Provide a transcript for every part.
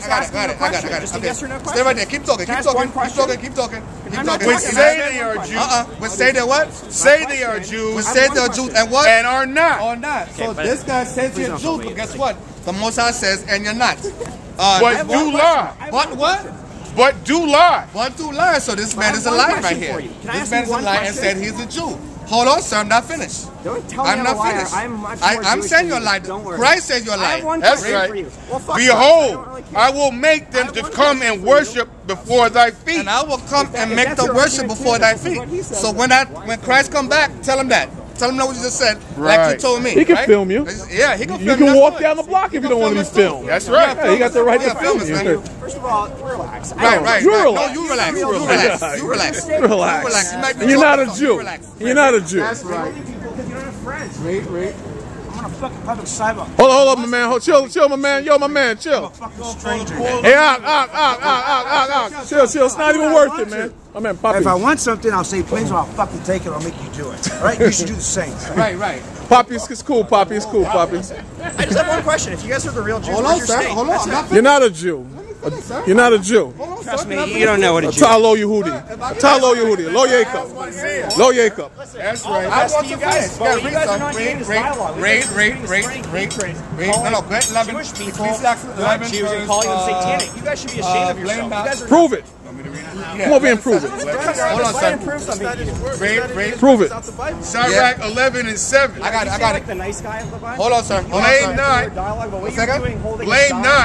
it. Just a yes or no question. Stay right there. Keep talking. Keep talking. We say they are Jews. We say they what? Say they are Jews. We say they are Jews and what? And are not. Or not. So this guy says you're Jews, but guess what? The Most High says, and you're not. But do lie. What? But do lie. But do lie. So this man is a liar right here. This man is a liar and said he's a Jew. Hold on, sir. I'm not finished. Don't tell me I'm not finished. I'm saying you're a liar. Christ says you're a liar. That's right. Behold, I will make them to come and worship before thy feet. And I will come and make them worship before thy feet. So when Christ come back, tell him that. Tell him what you just said, like you told me. He can film you. Yeah, he can film you. You can walk down the block if you don't want to be filmed. That's right. Yeah, he got the right to film you. First of all, relax. Right. You relax. No, you relax. You relax. Relax. You're not a Jew. You're not a Jew. That's right. Because you don't have friends. Wait. I'm gonna fucking public cyber. Hold up, my man. Chill, my man. Yo, my man, chill. Hey, chill. It's not even worth it, man. My man, Poppy. If I want something, I'll say please, or I'll fucking take it. I'll make you do it. All right? You should do the same. Right. Poppy, it's cool, Poppy. It's cool, Poppy. I just have one question. If you guys are the real Jews, Hold on, sir. Hold on. You're not a Jew. You're not a Jew. Trust me, you don't know what a Jew is. Talo Yehudi. Lo Yekub. That's right. I want to finish. But you guys are not getting this dialogue. Jewish people are Jews and calling them satanic. You guys should be ashamed of yourself. Prove it. Come over and prove it. Hold on, sir. Prove it. Sirach 11:7. I got it. The nice guy of the Bible. Hold on, sir. Blame not.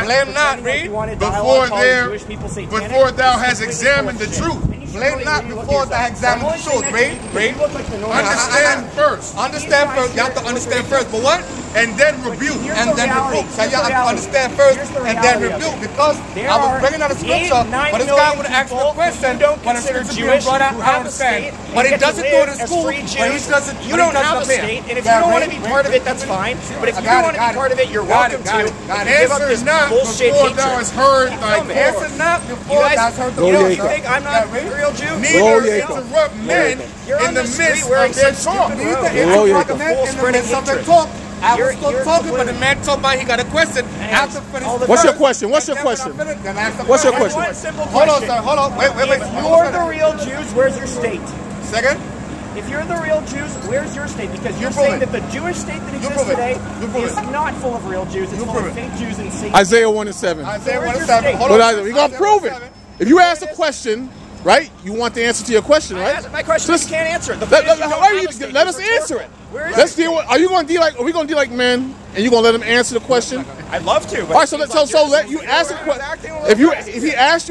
Blame not. Read. Before thou hast examined the truth. Blame not before thou examine the truth. Read. Understand first. Understand first. You have to understand first. But what? And then rebuke. And then rebuke. So you have to understand first and then rebuke. Because I was bringing out a scripture, but this guy would ask me a question. When a scripture being brought out, I understand. But he doesn't do it in school. But he doesn't. You don't have a state, and if you don't want to be part of it, that's fine. But if you don't want to be part of it, you're welcome to. Give up this bullshit before thou hast heard thy answer not before thou hast heard the voice. You think I'm not a real Jew? Neither interrupt men in the midst of their talk. I was still talking, but the man told me he got a question. What's your question? What's your question? One simple question. Hold on, sir. Hold on. Wait. You're the real Jews. Where's your state? Second? If you're the real Jews, where's your state? Because you're saying that the Jewish state that exists today is not full of real Jews. It's full of fake Jews and Satan. Isaiah 1:7. Isaiah 1:7. Hold on. We're going to prove it. If you ask a question, right, you want the answer to your question, right? My question, you can't answer it. Let us answer it. Let's deal with. Are we going to deal like men, and you going to let him answer the question? I'd love to. All right, so let you ask a question. If you ask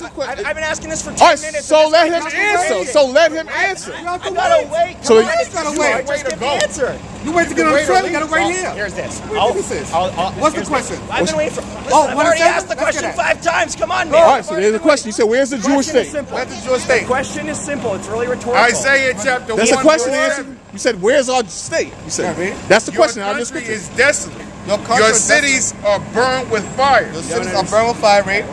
a question, I've been asking this for 10 minutes. So let him answer. So let him answer. I gotta wait. So you gotta wait. Just get the answer. You wait to get on the trail. You gotta wait here. Here's this. What's the question? I've been waiting for. I've already asked the question 5 times. Come on, man. All right, so there's a question. You said, "Where's the Jewish state?" Where's the Jewish state? The question is simple. It's really rhetorical. Isaiah chapter 1. That's a question answer. You said, "Where's our state?" You said, "That's the question." Your country is desolate. Your cities are burned with fire. Your cities are burned with fire, right?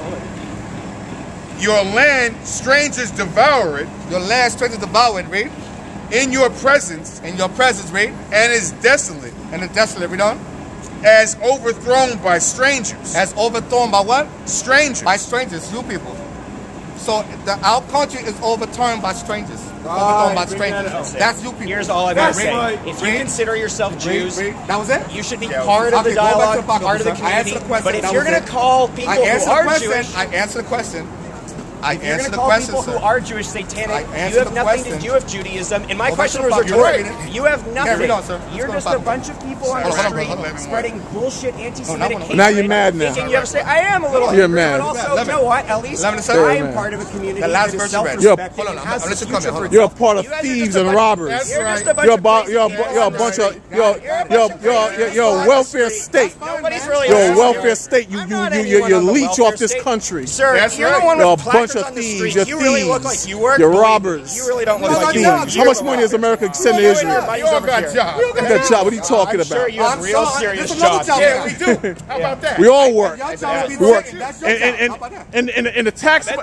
Your land, strangers devour it. Your land, strangers devour it, right? In your presence, right? And is desolate. And it's desolate, we don't? As overthrown by strangers. As overthrown by what? Strangers. By strangers, you people. So our country is overturned by strangers. Overthrown by strangers. That's you people. Here's all I gotta say. If you consider yourself Jews, that was it. You should be part of the dialogue, part of the community. But if you're gonna call people who are Jewish, I answer the question. If you're going to call people who are Jewish satanic, you have nothing to do with Judaism. And my question was rhetorical. You have nothing. You're just a bunch of people on the street spreading bullshit anti-Semitic hate. Now you're mad now. You have to say, I am a little. You're mad. But also, you know what? At least I am part of a community that is self-respecting and has the future for itself. You're a part of thieves and robbers. You're a bunch of you're a welfare state. Nobody's really. You're a welfare state. You leech off this country. Sir, you're the one with bunch of thieves. You're you really look like you work. You're robbers. You really don't look like you thieves. How much money does America send to Israel? You all got jobs. You got job. What are you talking about? Sure, you have real serious jobs. Yeah, we do. How about that? We all work. We work. And the tax and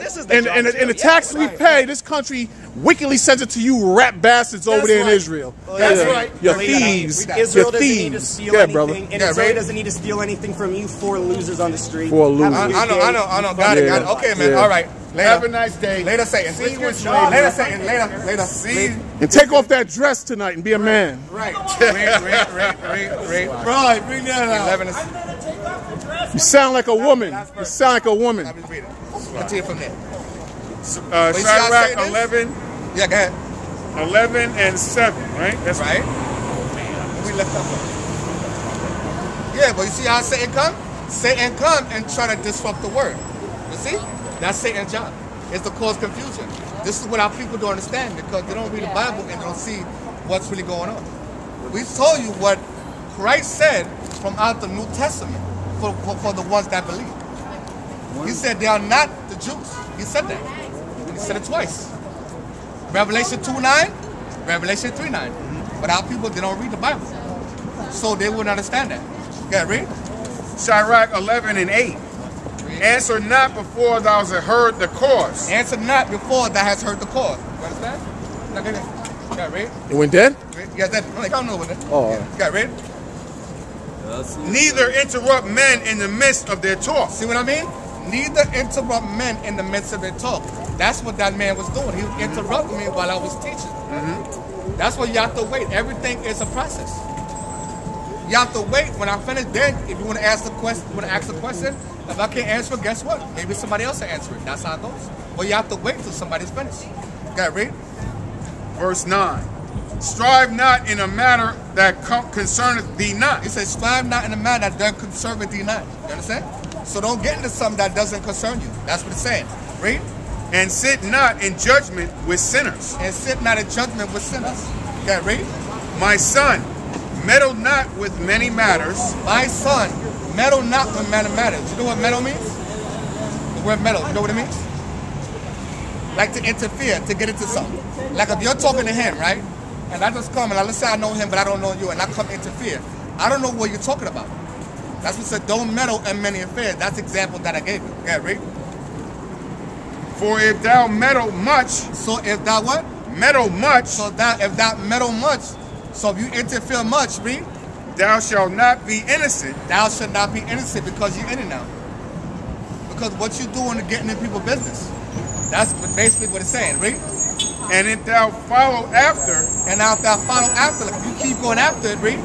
the taxes we pay, this country wickedly sends it to you rat bastards over there in Israel. That's right. You're thieves. Israel You're doesn't need to thieves. steal Yeah, anything, brother. and Israel doesn't need to steal anything from you four losers on the street. Four losers. I know. Got it. Okay, man. All right. Later. Have a nice day. Later, Satan. See you later. Later, Satan. Later. See. And take off that dress tonight and be a man. Right. Right. Bring that out. 11 is. You sound like a woman. You sound like a woman. I'm just reading. Continue from there. Shadrach 11. Yeah, go ahead. 11 and 7, right? That's right. We left up. Yeah, but you see how Satan come? Satan come and try to disrupt the word. You see? That's Satan's job. It's to cause confusion. This is what our people don't understand because they don't read the Bible and they don't see what's really going on. We told you what Christ said from out the New Testament for the ones that believe. He said they are not the Jews. He said that. And he said it twice. Revelation 2:9, Revelation 3:9. But our people, they don't read the Bible. So they wouldn't understand that. Yeah, read. Shadrach 11 and 8. Answer not before thou hast heard the cause. Answer not before thou hast heard the cause. You understand? Yeah, read. It went dead? Yeah, that. I don't know what that. Oh. Yeah, read. Neither interrupt men in the midst of their talk. See what I mean? Neither interrupt men in the midst of their talk. That's what that man was doing. He was interrupting me while I was teaching. That's why you have to wait. Everything is a process. You have to wait. When I finish, then if you want to ask a question, if I can't answer it, guess what? Maybe somebody else will answer it. That's how it goes. Well, you have to wait till somebody's finished. Okay, read. Verse 9. Strive not in a matter that concerneth thee not. He says, strive not in a matter that concerneth thee not. You understand? So don't get into something that doesn't concern you. That's what it's saying. Read. And sit not in judgment with sinners. And sit not in judgment with sinners. Okay, read. My son, meddle not with many matters. My son, meddle not with many matters. You know what meddle means? The word meddle, you know what it means? Like to interfere, to get into something. Like if you're talking to him, right? And I just come and let's say I know him, but I don't know you, and I come interfere. I don't know what you're talking about. That's what it said, don't meddle in many affairs. That's the example that I gave you. Okay, read. For if thou meddle much. So if thou what? Meddle much. So that if thou meddle much. So if you interfere much, read. Thou shalt not be innocent. Thou shalt not be innocent because you're in it now. Because what you're doing is getting in people's business. That's basically what it's saying. Read. And if thou follow after. And now if thou follow after, like if you keep going after it, read.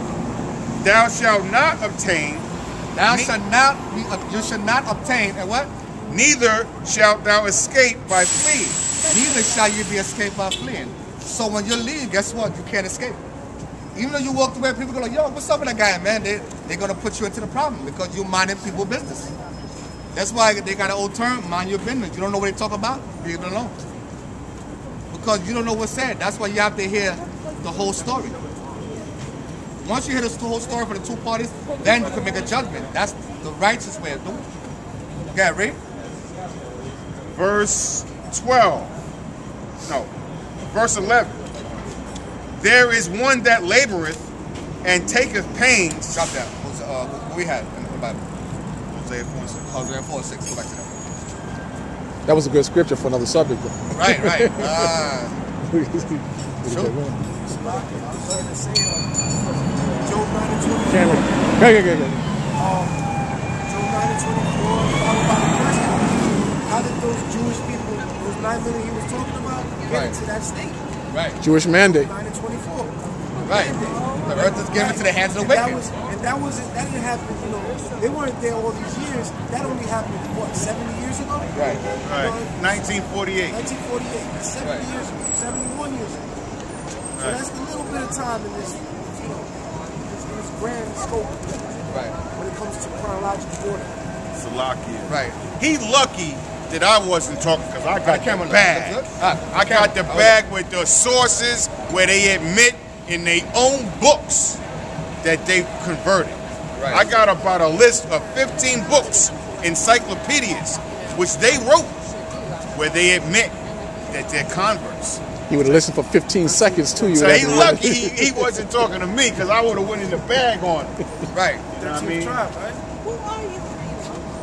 Thou shalt not obtain. Thou shalt not be. You should not obtain. And what? Neither shalt thou escape by fleeing. Neither shall you be escaped by fleeing. So when you leave, guess what? You can't escape. Even though you walk away, people go like, yo, what's up with that guy, man? They're going to put you into the problem because you're minding people's business. That's why they got an old term, mind your business. You don't know what they talk about? Leave it alone. Because you don't know what's said. That's why you have to hear the whole story. Once you hear the whole story for the two parties, then you can make a judgment. That's the righteous way of doing it. Okay, read. Verse 12. No. Verse 11. There is one that laboreth and taketh pains. Drop that. What we had in the Bible. Hosea 4:6. Hosea 4:6. Go back to that. That was a good scripture for another subject. Right. True. Job 9:24. Camera. Job 9:24. Followed by the person. How did those Jewish people, those 9 million he was talking about, get into that state? Right. Jewish mandate. 9:24. Right. The earth is given to the hands of the wicked. That didn't happen, they weren't there all these years. That only happened, what, 70 years ago? Right. Right. 1948. 1948. 70 years ago. 71 years ago. So that's a little bit of time in this, this grand scope. Right. When it comes to chronological order. Salakia. Right. He lucky that I wasn't talking because I got the bag. I got the Oh, bag with the sources where they admit in their own books that they converted. Right. I got about a list of 15 books, encyclopedias, which they wrote where they admit that they're converts. He would have listened for 15 seconds to you. So he's lucky he wasn't talking to me, because I would have went in the bag on it. Right. You know what I mean? Tribe, right? Who are you?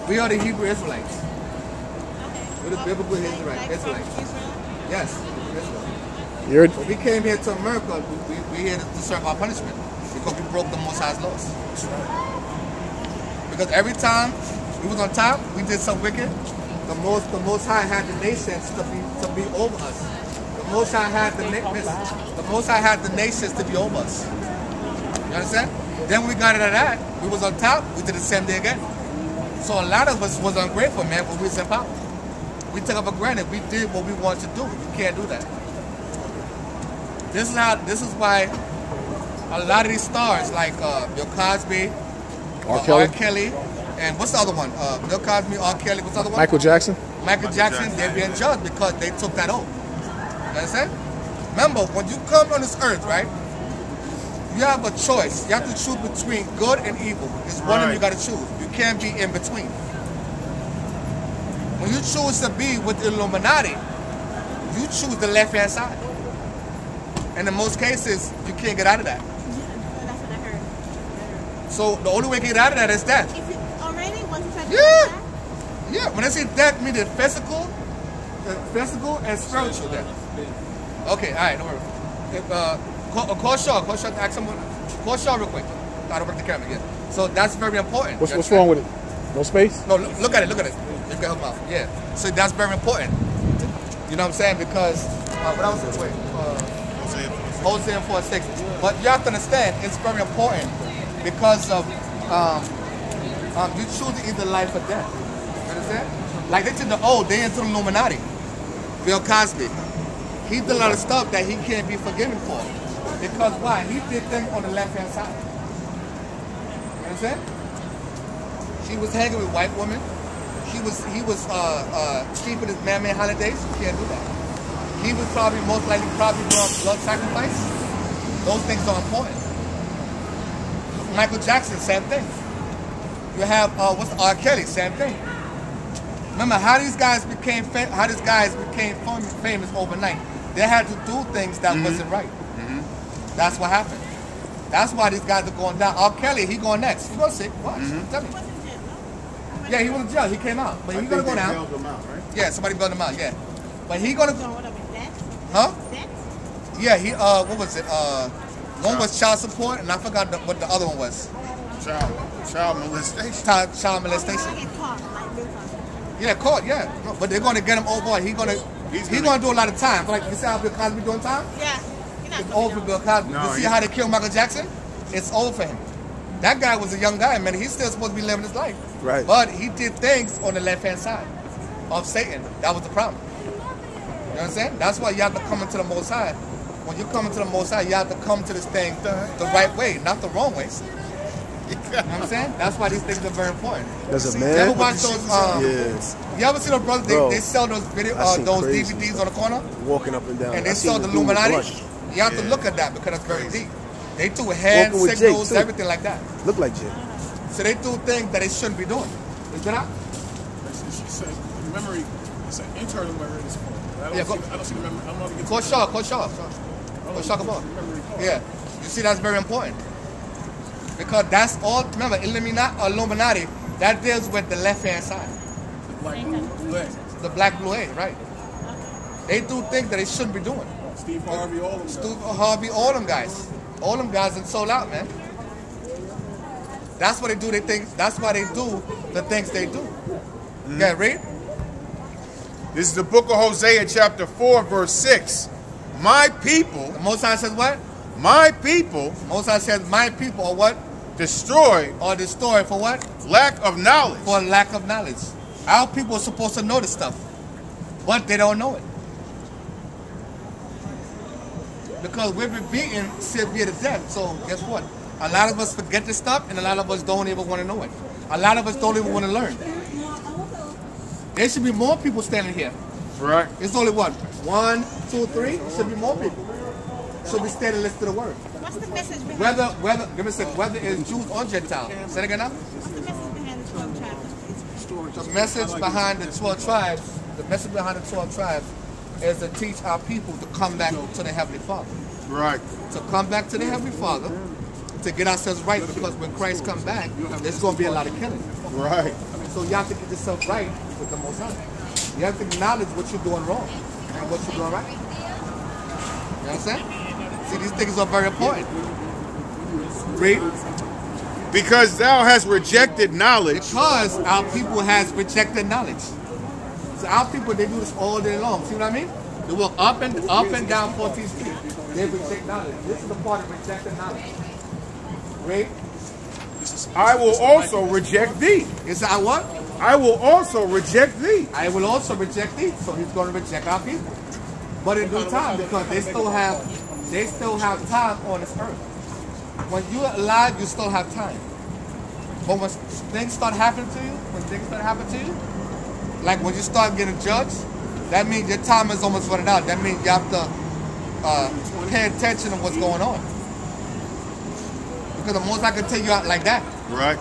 We are the Hebrew Israelites. Okay. We're the biblical Israelites. From Israel? Yes. Israel. When we came here to America, we here to serve our punishment because we broke the Most High's laws. Because every time we was on top, we did something wicked. The Most High had the nations to be over us. The Most High had the nations to be over us. You understand? Then when we got out of that, we was on top. We did the same thing again. So a lot of us was ungrateful, man, when we was in power. We took it for granted. We did what we wanted to do. You can't do that. This is why a lot of these stars like Bill Cosby, R. Kelly, and what's the other one? Bill Cosby, R. Kelly, what's the other one? Michael Jackson. Michael Jackson, they're being judged because they took that oath. You understand? Remember, when you come on this earth, right, you have a choice. You have to choose between good and evil. It's one of them you got to choose. You can't be in between. When you choose to be with the Illuminati, you choose the left-hand side. And in most cases, you can't get out of that. Yeah, that's what I heard. So the only way to get out of that is death. If it already wasn't such Yeah. When I say death, mean the physical and spiritual death. Okay, all right, don't worry. Call Shaw to ask someone. Call Shaw real quick. I don't work the camera yet. So that's very important. What's wrong with it? No space? No, look at it. You can help out. Yeah. So that's very important. You know what I'm saying? Because what else is wait? Hosea 4:6. But you have to understand, it's very important because of you choose either life or death. You understand? Like they took the old, they into the Illuminati. Bill Cosby, he did a lot of stuff that he can't be forgiven for. Because why? He did things on the left-hand side. You understand? She was hanging with white women. He was keeping his man-made holidays. You can't do that. He was most likely doing blood sacrifice. Those things are important. Michael Jackson, same thing. You have R. Kelly, same thing. Remember how these guys became famous overnight. They had to do things that wasn't right. That's what happened. That's why these guys are going down. R. Kelly, he going next. You gonna see? Watch. Tell me. Yeah, he was in jail. He came out, but he's gonna go down. Bailed him out, right? Yeah, somebody bailed him out. Yeah, but he gonna. Huh? Yeah, he what was it? One was child support, and I forgot what the other one was. Child molestation. Child molestation. Yeah, caught. Yeah, but they're gonna get him over. He's gonna do a lot of time. Like you see how Bill Cosby doing time? Yeah. It's over for Bill Cosby. No, you see how they killed Michael Jackson? It's over for him. That guy was a young guy, man. He's still supposed to be living his life. Right. But he did things on the left-hand side of Satan. That was the problem. You understand? That's why you have to come into the Most High. When you come into the Most High, you have to come to this thing the right way, not the wrong way. You know what I'm saying? That's why these things are very important. There's a You man. ever watch those? Yes. You ever see those brothers? They sell those those DVDs on the corner, Walking up and down. and they sell the Illuminati. You have to look at that because it's very deep. They do hand signals, everything like that. Look like Jay. So they do things that they shouldn't be doing. Is that? Memory. It's an internal memory. Yeah, I don't see the memory. I don't know if it Coach Shaw, come on. Yeah, you see, that's very important because that's all. Remember, Illuminati that deals with the left-hand side, the black blue egg, right? They do things that they shouldn't be doing. Steve Harvey, all of them. Steve Harvey, all them guys, and sold out, man. That's what they do. That's why they do the things they do. Yeah, read. This is the book of Hosea, chapter 4, verse 6. My people. The Most High says what? My people. Most High says my people are what? Destroyed. Or destroyed for what? Lack of knowledge. For lack of knowledge. Our people are supposed to know this stuff, but they don't know it. Because we've been beaten severe to death. So guess what? A lot of us forget this stuff, and a lot of us don't even want to know it. A lot of us don't even want to learn. There should be more people standing here. Right. It's only what? 1, 2, 3. Should be more people. Should be standing listen to the word. What's the message behind whether it's Jews or Gentiles. Say it again now. What's the message behind the 12 tribes? The message behind the 12 tribes the message behind the 12 tribes is to teach our people to come back to the Heavenly Father. Right. To come back to the Heavenly Father, to get ourselves right, because when Christ comes back, there's going to be a lot of killing. Right. So you have to get yourself right with the Most High. You have to acknowledge what you're doing wrong and what you're doing right. You understand? See, these things are very important. Read. Because thou hast rejected knowledge. Because our people has rejected knowledge. So our people, they do this all day long. See what I mean? They walk up and down 14th Street. They reject knowledge. This is the part of rejected knowledge. Read. I will also reject thee. Is that what? I will also reject thee. I will also reject thee. So he's going to reject our people. But in due time, because they still have time on this earth. When you're alive, you still have time. But when things start happening to you, like when you start getting judged, that means your time is almost running out. That means you have to pay attention to what's going on. Because the most I can take you out like that. Right.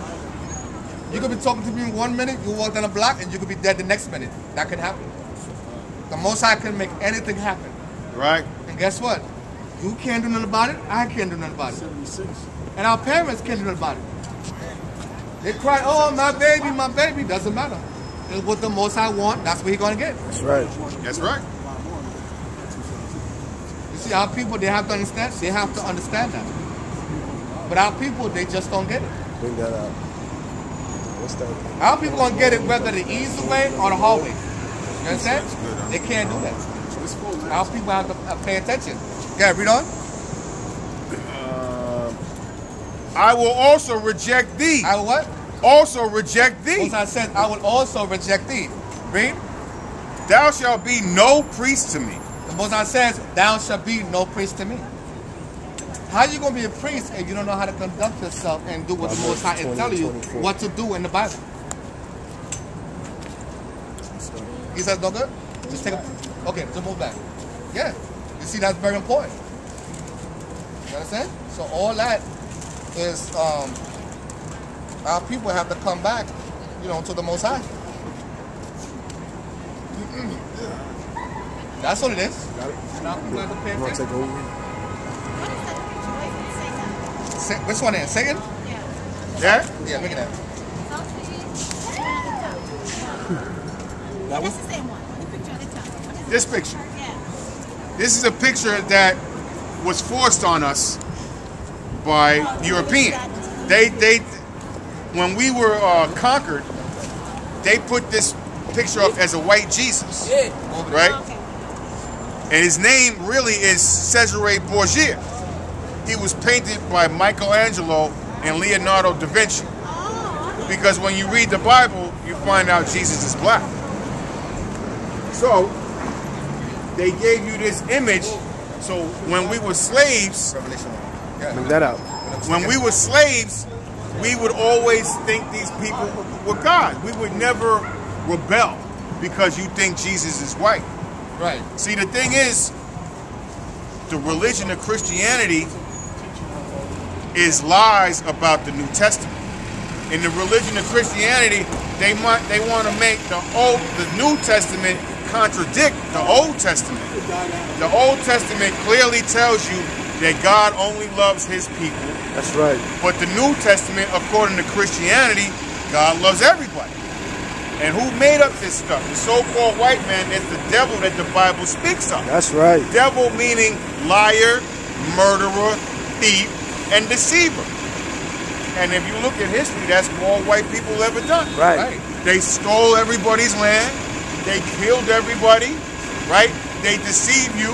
You could be talking to me in 1 minute, you walk down the block, and you could be dead the next minute. That can happen. The Most High can make anything happen. Right. And guess what? You can't do nothing about it. I can't do nothing about it. 76. And our parents can't do nothing about it. They cry, oh, my baby, my baby. Doesn't matter. It's what the Most High want, that's what he's going to get. That's right. That's right. You see, our people, they have to understand. They have to understand that. But our people, they just don't get it. Bring that out. What's that? Our people going to get it whether the easy way or the hard way. You understand? They can't do that. Our people have to pay attention. Yeah, read on. I will also reject thee. I will what? Also reject thee. Most I said, I will also reject thee. Read. Thou shalt be no priest to me. The Most High says, thou shalt be no priest to me. How are you going to be a priest if you don't know how to conduct yourself and do what the Most High is telling you what to do in the Bible? He says, no good? Just take a... Okay, just move back. Yeah. You see, that's very important. You understand? So all that is... our people have to come back, you know, to the Most High. That's what it is. Got it. And our people have to pay attention. Take over. Which one is it? Satan? Yeah? Yeah, look at that. That's the same one. The picture at the top. This picture. Yeah. This is a picture that was forced on us by Europeans. When we were conquered, they put this picture up as a white Jesus, right? And his name really is Cesare Borgia. He was painted by Michelangelo and Leonardo da Vinci. Because when you read the Bible, you find out Jesus is black. So they gave you this image. So when we were slaves, Bring that out. when we were slaves, we would always think these people were God. We would never rebel because you think Jesus is white. Right. See, the thing is, the religion of Christianity is lies about the New Testament. In the religion of Christianity, they want to make the New Testament contradict the Old Testament. The Old Testament clearly tells you that God only loves his people. That's right. But the New Testament, according to Christianity, God loves everybody. And who made up this stuff? The so-called white man is the devil that the Bible speaks of. That's right. Devil meaning liar, murderer, thief, and deceiver. And if you look at history, that's what all white people ever done. Right. They stole everybody's land. They killed everybody. Right? They deceive you.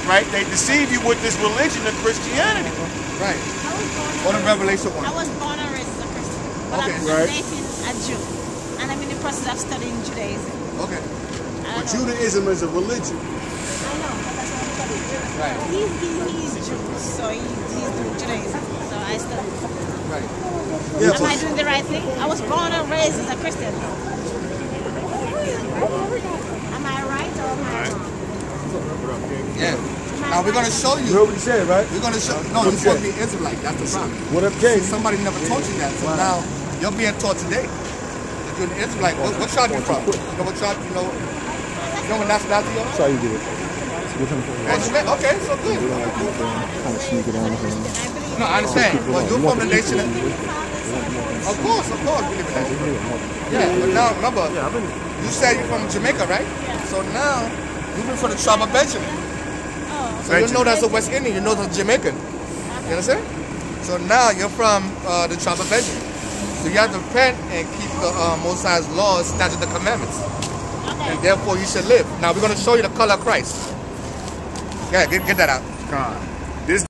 Right? They deceive you with this religion of Christianity. Right. Or the Revelation 1. I was born and raised as a Christian, but Okay. I'm dating a Jew, and I'm in the process of studying Judaism. Okay. But Judaism is a religion. I know, but that's what I'm studying. Right. He's Jewish, so he's doing Judaism. So I study. Right. Am I doing the right thing? I was born and raised as a Christian. Am I right or am I wrong? Yeah. Now we're gonna show You you. heard what he said, right? We're gonna show. No, you're supposed to be Israelite. That's the problem. What up, King? Somebody never taught you that, so now you're being taught today. The you're an Israelite. What tribe you from? You know what tribe? You know what nationality you are? That's how you do it. Okay, so good. Kind of sneak it on him. No, I understand. But you're from the nation. Of course, we live in that. Yeah, but now remember, you said you're from Jamaica, right? So now you've been from the tribe of Benjamin. So you know that's a West Indian. You know that's Jamaican. You understand? So now you're from the tribe of Benjamin. So you have to repent and keep the Most High's laws, statutes, and commandments. Okay. And therefore you should live. Now we're going to show you the color of Christ. Yeah, get that out. God.